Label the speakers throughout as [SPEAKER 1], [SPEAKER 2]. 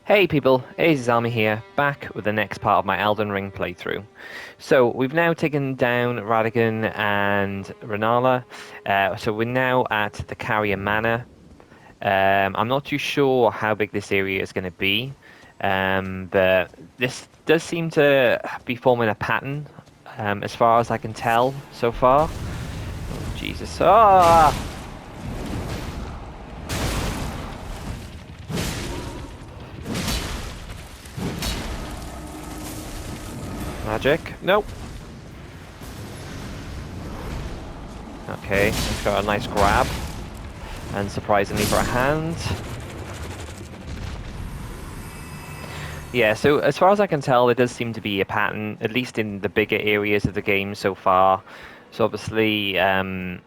[SPEAKER 1] Hey people, it's Zalmi here, back with the next part of my Elden Ring playthrough. So we've now taken down Radigan and Renala, so we're now at the Caria Manor. I'm not too sure how big this area is going to be, but this does seem to be forming a pattern, as far as I can tell so far. Oh, Jesus. Ah! Magic. Nope. Okay, let's got a nice grab. And surprisingly for a hand. Yeah, so as far as I can tell, there does seem to be a pattern, at least in the bigger areas of the game so far. So obviously, in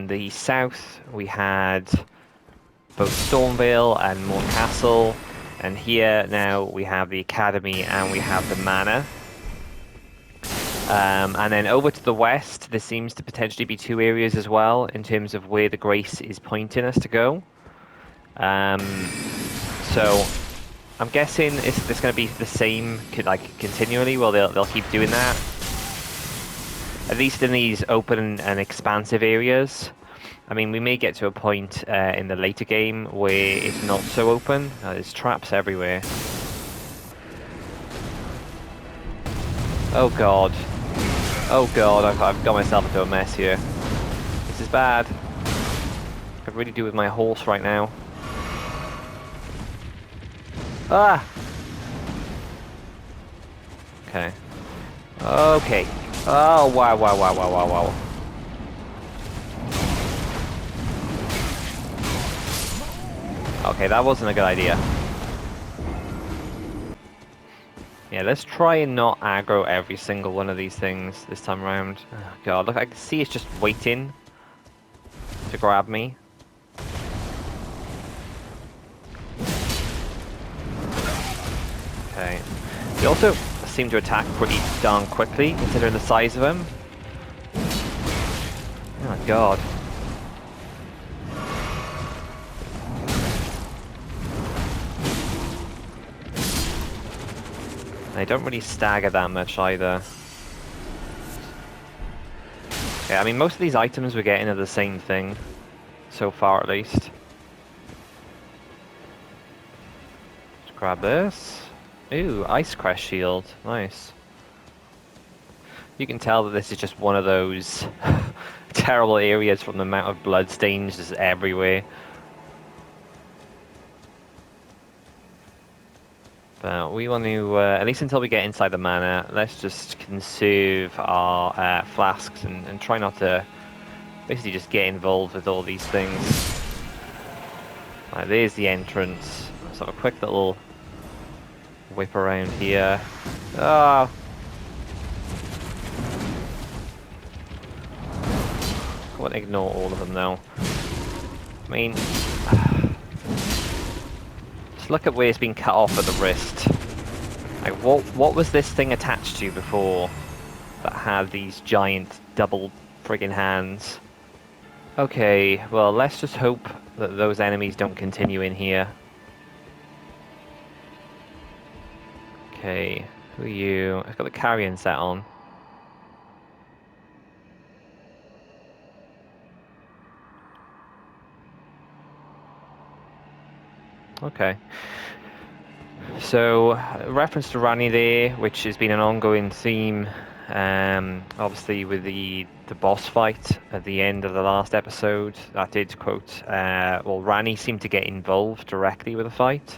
[SPEAKER 1] the south, we had both Stormvale and Morn Castle. And here now we have the Academy and we have the Manor. And then over to the west, there seems to potentially be two areas as well, in terms of where the Grace is pointing us to go. So I'm guessing it's going to be the same, like continually. Well, they'll keep doing that, at least in these open and expansive areas. I mean, we may get to a point in the later game where it's not so open. There's traps everywhere. Oh god. Oh god, I've got myself into a mess here. This is bad. I could really do with my horse right now. Ah! Okay. Okay. Oh, wow, wow, wow, wow, wow, wow. Okay, that wasn't a good idea. Yeah, let's try and not aggro every single one of these things this time around. Oh, God, look, I can see it's just waiting to grab me. Okay. They also seem to attack pretty darn quickly, considering the size of them. Oh, God. They don't really stagger that much either. Yeah, I mean, most of these items we're getting are the same thing, so far at least. Let's grab this. Ooh, Ice Crest Shield. Nice. You can tell that this is just one of those terrible areas from the amount of blood stains just everywhere. But we want to, at least until we get inside the manor, let's just conserve our flasks and try not to basically just get involved with all these things. Right, there's the entrance. Let's have a quick little whip around here. Ah! I won't ignore all of them though. I mean, just look at where it's been cut off at the wrist. Like, what was this thing attached to before that had these giant double friggin' hands? Okay, well, let's just hope that those enemies don't continue in here. Okay, who are you? I've got the carrion set on. Okay. So, reference to Rani there, which has been an ongoing theme, obviously with the boss fight at the end of the last episode. That did quote, well, Rani seemed to get involved directly with the fight.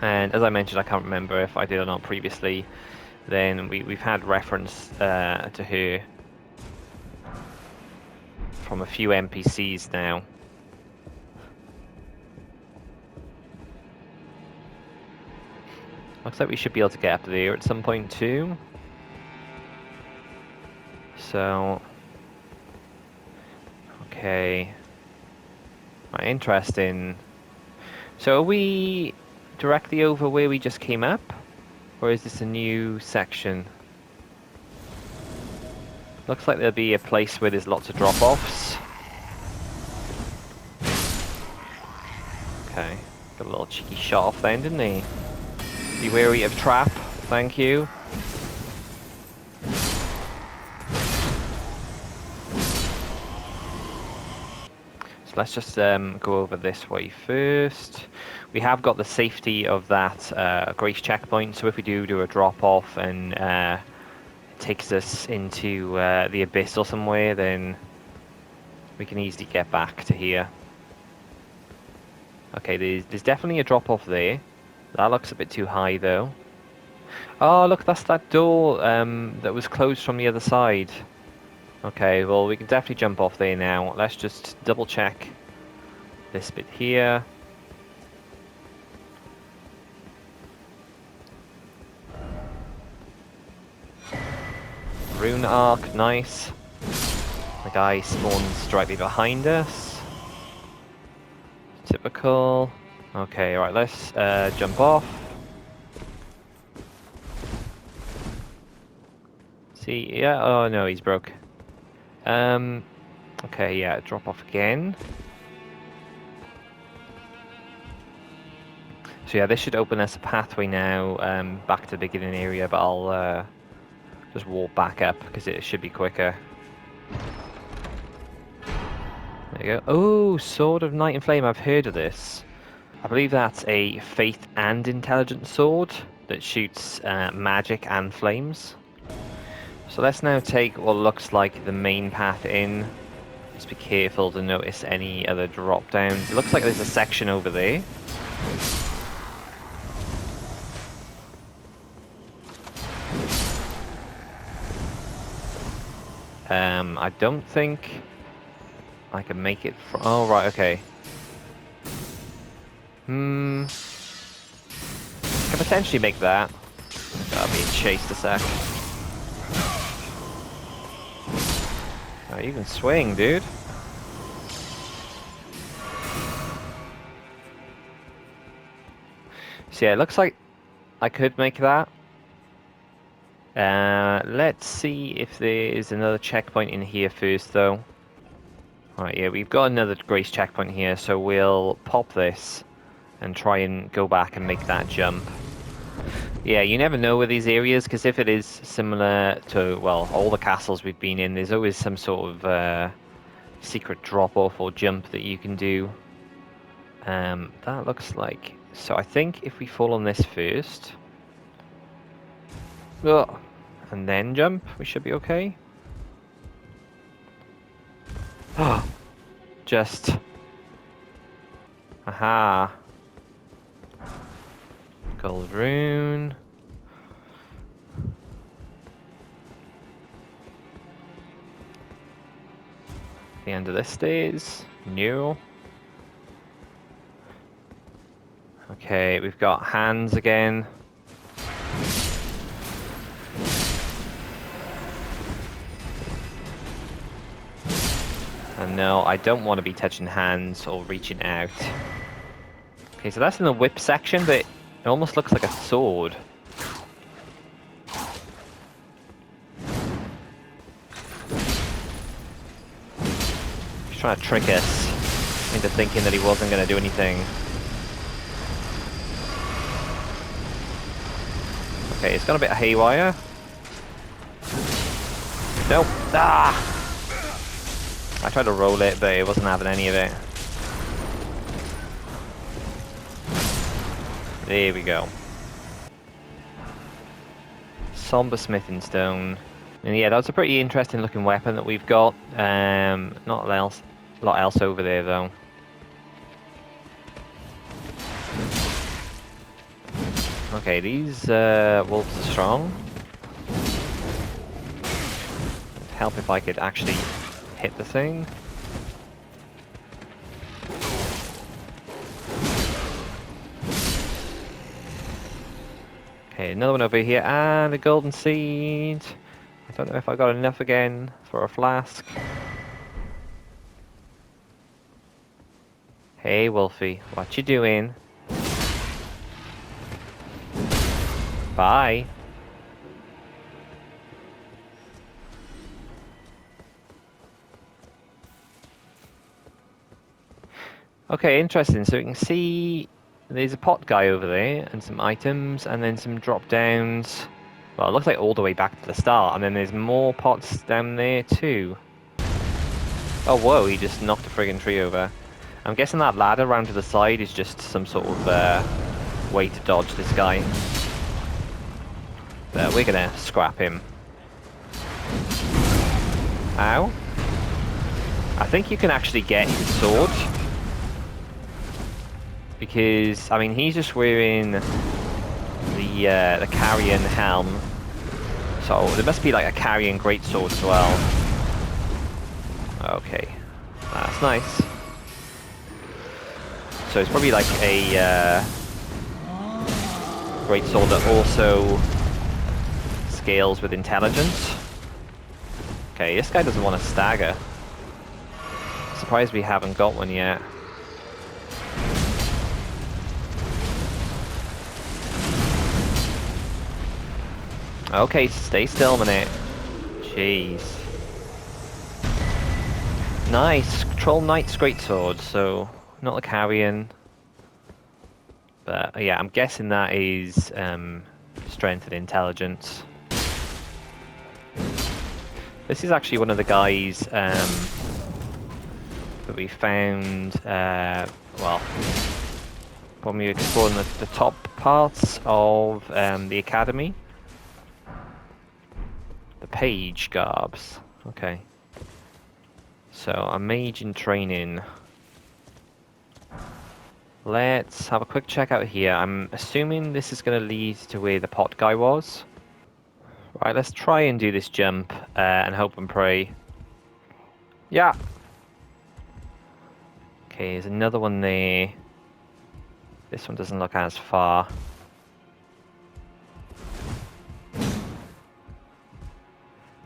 [SPEAKER 1] And as I mentioned, I can't remember if I did or not previously, then we've had reference to her from a few NPCs now. Looks like we should be able to get up there at some point too. So, okay. Right, interesting. So are we directly over where we just came up? Or is this a new section? Looks like there'll be a place where there's lots of drop-offs. Okay. Got a little cheeky shot off then, didn't he? Be wary of trap. Thank you. So let's just go over this way first. We have got the safety of that grace checkpoint, so if we do a drop off and it takes us into the abyss or somewhere, then we can easily get back to here. Okay, there's definitely a drop off there. That looks a bit too high though. Oh, look, that's that door that was closed from the other side. Okay, well, we can definitely jump off there now. Let's just double check this bit here. Rune arc, nice. The guy spawns directly behind us. Typical. Okay, alright, let's jump off. See, yeah, oh no, he's broke. Okay, yeah, drop off again. So yeah, this should open us a pathway now back to the beginning area, but I'll just walk back up because it should be quicker. There you go. Oh, Sword of Night and Flame, I've heard of this. I believe that's a faith and intelligence sword that shoots magic and flames. So let's now take what looks like the main path in. Just be careful to notice any other drop downs. It looks like there's a section over there. I don't think I can make it from... Oh, right, okay. Can potentially make that. Gotta be chased a sec. Oh, you can swing, dude. So yeah, it looks like I could make that. Let's see if there is another checkpoint in here first, though. Alright, yeah, we've got another grace checkpoint here, so we'll pop this and try and go back and make that jump. Yeah, you never know with these areas, because if it is similar to, well, all the castles we've been in, there's always some sort of secret drop-off or jump that you can do. That looks like... So I think if we fall on this first... Oh, and then jump, we should be okay. Oh, just... Aha. Gold rune. The end of this stays. New. Okay, we've got hands again. And no, I don't want to be touching hands or reaching out. Okay, so that's in the whip section, but it almost looks like a sword. He's trying to trick us into thinking that he wasn't going to do anything. Okay, it's got a bit of haywire. Nope. Ah! I tried to roll it, but it wasn't having any of it. There we go. Somber smithing stone. And yeah, that's a pretty interesting looking weapon that we've got. Not a lot else over there though. Okay, these wolves are strong. It'd help if I could actually hit the thing. Okay, another one over here, and a golden seed. I don't know if I got enough again for a flask. Hey, Wolfie, what you doing? Bye. Okay, interesting. So you can see there's a pot guy over there and some items and then some drop downs. Well, it looks like all the way back to the start, and then there's more pots down there too. Oh, whoa, he just knocked a friggin' tree over. I'm guessing that ladder round to the side is just some sort of way to dodge this guy. But we're gonna scrap him. Ow. I think you can actually get his sword. Because, I mean, he's just wearing the Carian helm. So there must be like a Carian greatsword as well. Okay. That's nice. So it's probably like a greatsword that also scales with intelligence. Okay, this guy doesn't want to stagger. Surprised we haven't got one yet. Okay, stay still a minute. Jeez. Nice. Troll Knight's greatsword, so not the Carian. But yeah, I'm guessing that is strength and intelligence. This is actually one of the guys that we found, well, when we were exploring the top parts of the academy. The page garbs. Okay. So, a mage in training. Let's have a quick check out here. I'm assuming this is going to lead to where the pot guy was. Right, let's try and do this jump and hope and pray. Yeah. Okay, there's another one there. This one doesn't look as far.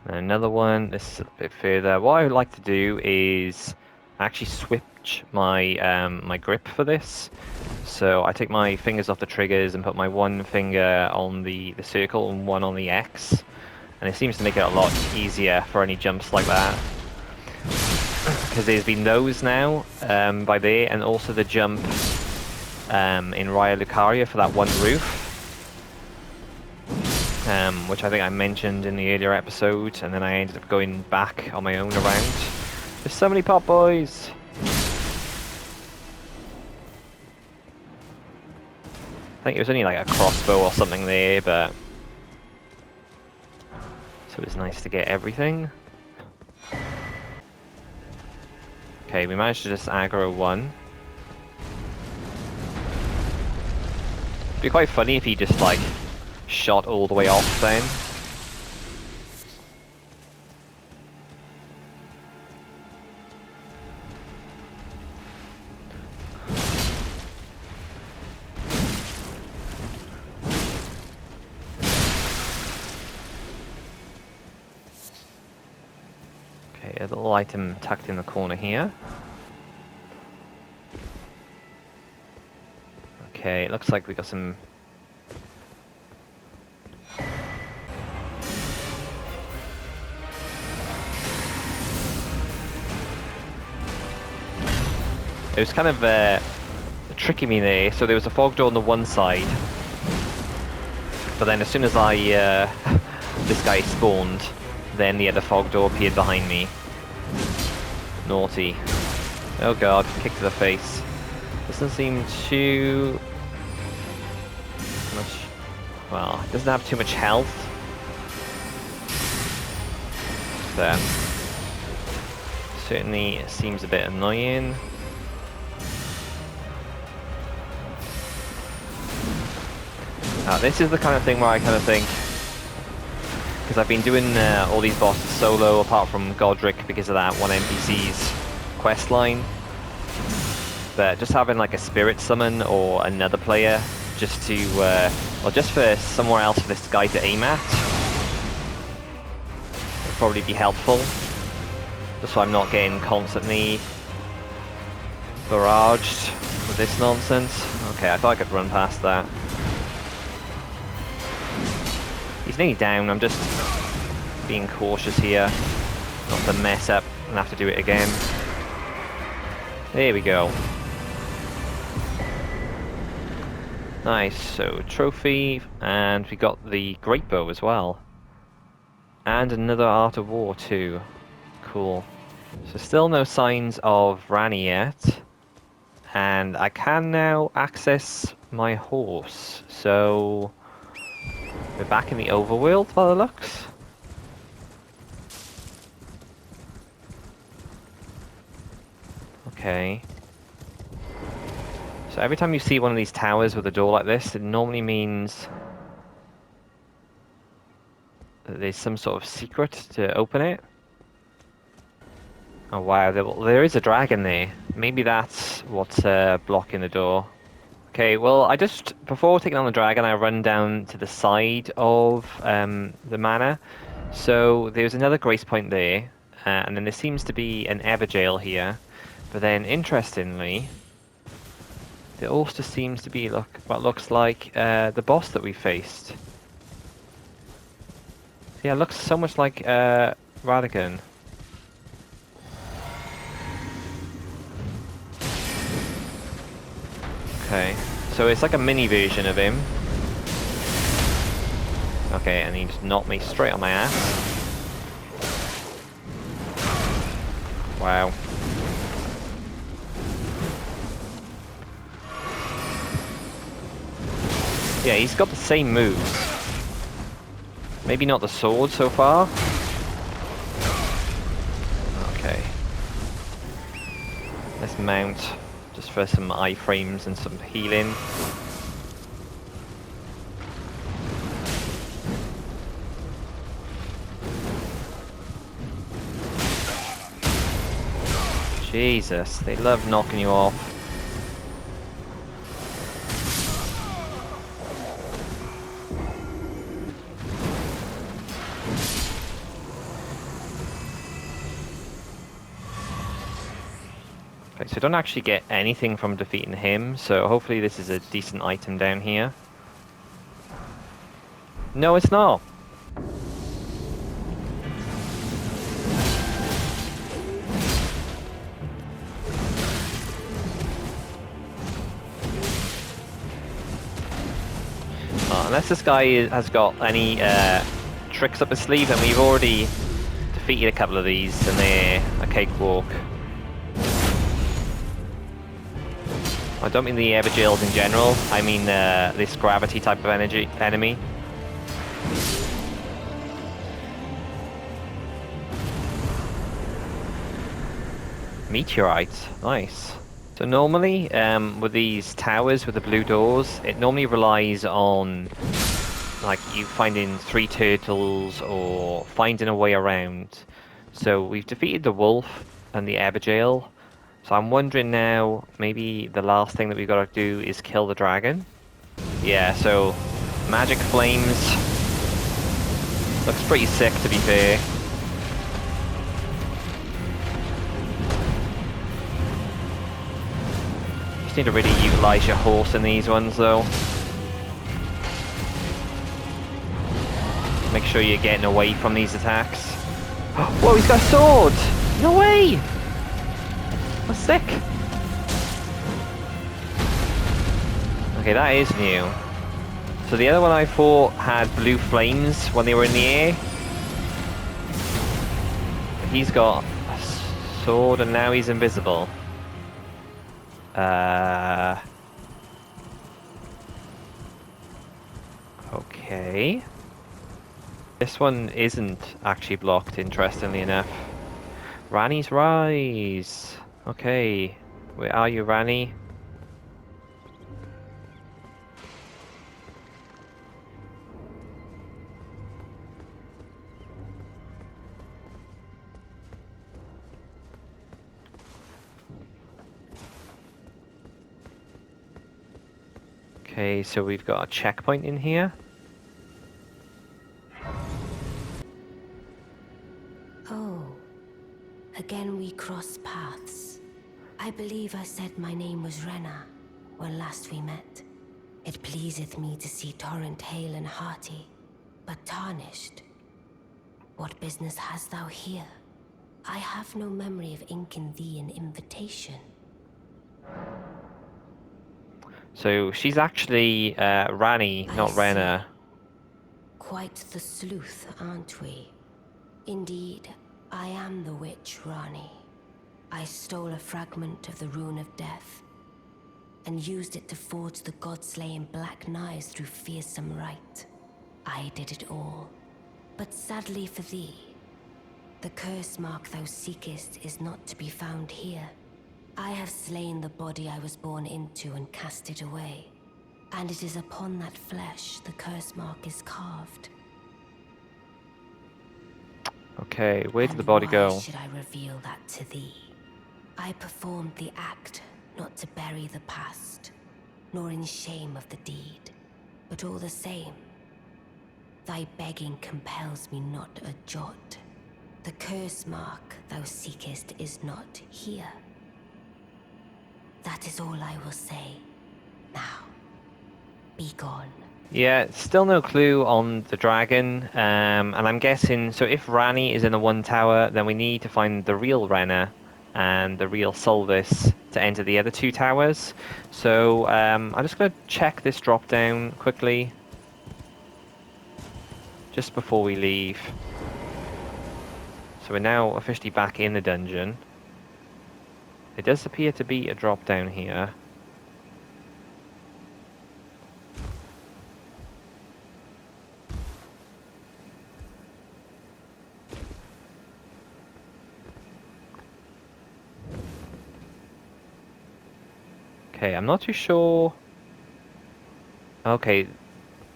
[SPEAKER 1] And another one, this is a bit further. What I would like to do is actually switch my my grip for this. So I take my fingers off the triggers and put my one finger on the circle and one on the X. And it seems to make it a lot easier for any jumps like that. Because there's been those now by there, and also the jump in Raya Lucaria for that one roof. Which I think I mentioned in the earlier episode, and then I ended up going back on my own around. There's so many pop boys! I think it was only like a crossbow or something there, but... So it's nice to get everything. Okay, we managed to just aggro one. It'd be quite funny if he just like shot all the way off then. Okay, a little item tucked in the corner here. Okay, it looks like we got some... It was kind of tricking me there. So there was a fog door on the one side, but then as soon as I this guy spawned, then the other fog door appeared behind me. Naughty. Oh god, kick to the face. Doesn't seem too much. Well, it doesn't have too much health. There. Certainly seems a bit annoying. This is the kind of thing where I kind of think, because I've been doing all these bosses solo, apart from Godric, because of that one NPC's quest line. But just having like a spirit summon or another player, just to, or just for somewhere else for this guy to aim at, would probably be helpful. Just so I'm not getting constantly barraged with this nonsense. Okay, I thought I could run past that. He's nearly down, I'm just being cautious here, not to mess up and have to do it again. There we go. Nice, so trophy, and we got the great bow as well. And another Art of War too. Cool. So still no signs of Rani yet. And I can now access my horse. So we're back in the overworld by the looks. Okay. So every time you see one of these towers with a door like this, it normally means that there's some sort of secret to open it. Oh wow, there is a dragon there. Maybe that's what's blocking the door. Okay, well, before taking on the dragon, I run down to the side of the manor. So there's another grace point there, and then there seems to be an Everjail here. But then, interestingly, there also seems to be what looks like the boss that we faced. Yeah, it looks so much like Radagon. Okay, so it's like a mini version of him. Okay, and he just knocked me straight on my ass. Wow. Yeah, he's got the same moves. Maybe not the sword so far. Okay. Let's mount just for some iframes and some healing. Jesus, they love knocking you off. Okay, so I don't actually get anything from defeating him, so hopefully this is a decent item down here. No, it's not. Unless this guy has got any tricks up his sleeve, and we've already defeated a couple of these, and they're a cakewalk. I don't mean the Everjails in general, I mean this gravity type of enemy. Meteorite, nice. So normally, with these towers with the blue doors, it normally relies on like you finding 3 turtles or finding a way around. So we've defeated the wolf and the Everjail. So I'm wondering now, maybe the last thing that we've got to do is kill the dragon. Yeah, so magic flames. Looks pretty sick, to be fair. Need to really utilize your horse in these ones though. Make sure you're getting away from these attacks. Whoa, he's got a sword! No way! That's sick. Okay, that is new. So the other one I thought had blue flames when they were in the air. He's got a sword and now he's invisible. Okay. This one isn't actually blocked, interestingly enough. Rani's Rise! Okay. Where are you, Rani? Okay, so we've got a checkpoint in here.
[SPEAKER 2] Oh, again we cross paths. I believe I said my name was Rena when last we met. It pleaseth me to see Torrent hale and hearty, but tarnished. What business hast thou here? I have no memory of inking thee an invitation.
[SPEAKER 1] So she's actually Rani,
[SPEAKER 2] I
[SPEAKER 1] not
[SPEAKER 2] see.
[SPEAKER 1] Rena.
[SPEAKER 2] Quite the sleuth, aren't we? Indeed, I am the witch Rani. I stole a fragment of the Rune of Death and used it to forge the god-slaying black knives through fearsome rite. I did it all. But sadly for thee, the curse mark thou seekest is not to be found here. I have slain the body I was born into and cast it away. And it is upon that flesh the curse mark is carved.
[SPEAKER 1] Okay, where did
[SPEAKER 2] And
[SPEAKER 1] the body
[SPEAKER 2] why
[SPEAKER 1] go?
[SPEAKER 2] should I reveal that to thee? I performed the act not to bury the past, nor in shame of the deed. But all the same, thy begging compels me not a jot. The curse mark thou seekest is not here. That is all I will say. Now, be gone.
[SPEAKER 1] Yeah, still no clue on the dragon. And I'm guessing, so if Rani is in the one tower, then we need to find the real Rena and the real Solvis to enter the other two towers. So I'm just going to check this drop down quickly, just before we leave. So we're now officially back in the dungeon. There does appear to be a drop down here. Okay, I'm not too sure. Okay,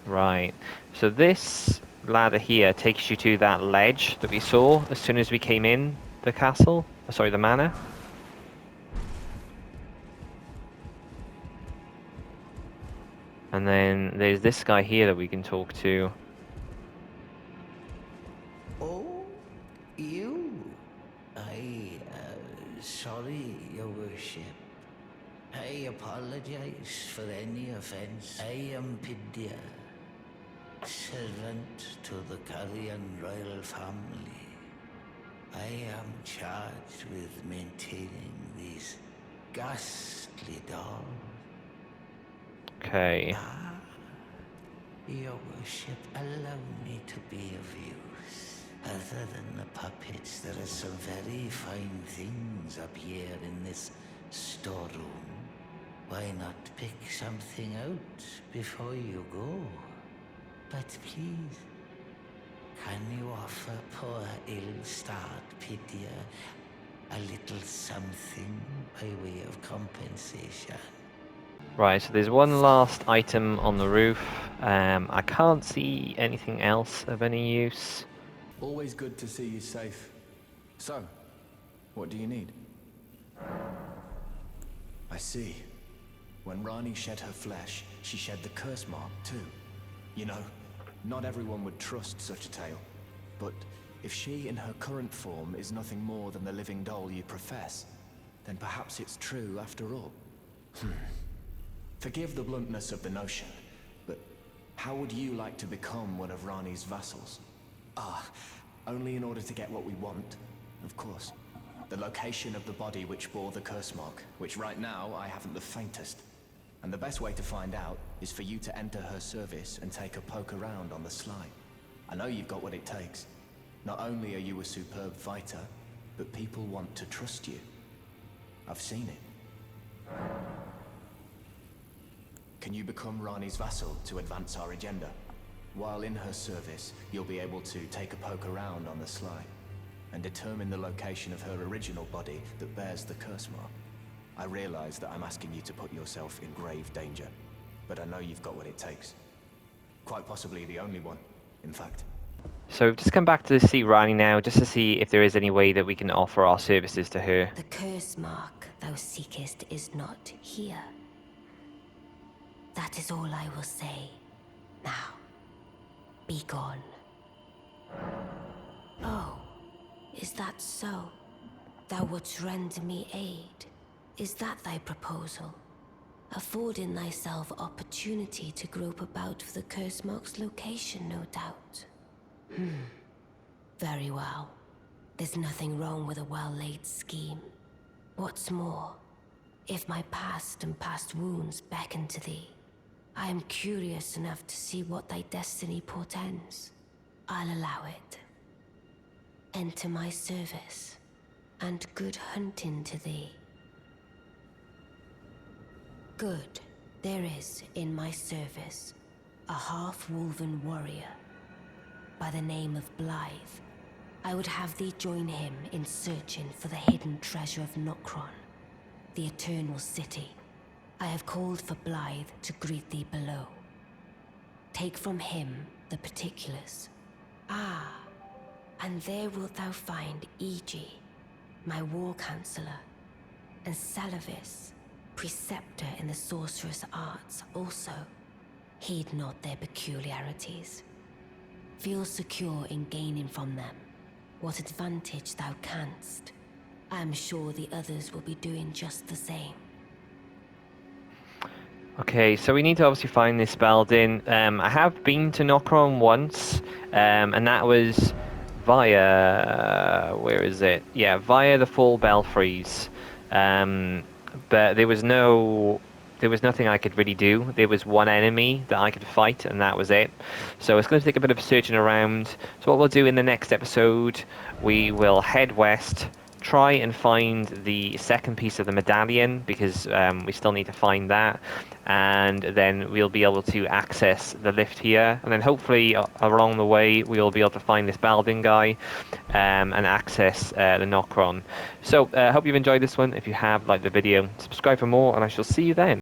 [SPEAKER 1] right. So this ladder here takes you to that ledge that we saw as soon as we came in the castle. Sorry, the manor. And then there's this guy here that we can talk to.
[SPEAKER 3] Oh, you? Sorry, Your Worship. I apologize for any offense. I am Pidia, servant to the Carian royal family. I am charged with maintaining these ghastly dolls.
[SPEAKER 1] Okay.
[SPEAKER 3] Your Worship, allow me to be of use. Other than the puppets, there are some very fine things up here in this storeroom. Why not pick something out before you go? But please, can you offer poor ill-starred Pythia a little something by way of compensation?
[SPEAKER 1] Right, so there's one last item on the roof. I can't see anything else of any use.
[SPEAKER 4] Always good to see you safe. So, what do you need? I see. When Rani shed her flesh, she shed the curse mark too. You know, not everyone would trust such a tale. But if she in her current form is nothing more than the living doll you profess, then perhaps it's true after all. Forgive the bluntness of the notion, but how would you like to become one of Rani's vassals? Only in order to get what we want, of course. The location of the body which bore the curse mark, which right now I haven't the faintest. And the best way to find out is for you to enter her service and take a poke around on the sly. I know you've got what it takes. Not only are you a superb fighter, but people want to trust you. I've seen it. Can you become Rani's vassal to advance our agenda? While in her service, you'll be able to take a poke around on the sly and determine the location of her original body that bears the curse mark. I realize that I'm asking you to put yourself in grave danger, but I know you've got what it takes. Quite possibly the only one, in fact.
[SPEAKER 1] So we've just come back to see Rani now, just to see if there is any way that we can offer our services to her.
[SPEAKER 2] The curse mark thou seekest is not here. That is all I will say. Now, be gone. Oh, is that so? Thou wouldst render me aid. Is that thy proposal? Affording thyself opportunity to grope about for the curse mark's location, no doubt. Very well. There's nothing wrong with a well-laid scheme. What's more, If my past and past wounds beckon to thee, I am curious enough to see what thy destiny portends. I'll allow it. Enter my service, and good hunting to thee. Good, there is in my service a half-wolven warrior by the name of Blythe. I would have thee join him in searching for the hidden treasure of Nokron, the Eternal City. I have called for Blythe to greet thee below. Take from him the particulars. Ah, and there wilt thou find Iji, my war counselor, and Salavis, preceptor in the sorcerous arts also. Heed not their peculiarities. Feel secure in gaining from them what advantage thou canst. I am sure the others will be doing just the same.
[SPEAKER 1] Okay, so we need to obviously find this Elden. I have been to Nokron once, and that was via... where is it? Yeah, via the Four Belfries. But there was nothing I could really do. There was one enemy that I could fight, and that was it. So it's going to take a bit of searching around. So what we'll do in the next episode, we will head west, try and find the second piece of the medallion, because we still need to find that, and then we'll be able to access the lift here, and then hopefully along the way we'll be able to find this Baldin guy and access the Nokron. So I hope you've enjoyed this one. If you have, like the video, subscribe for more, and I shall see you then.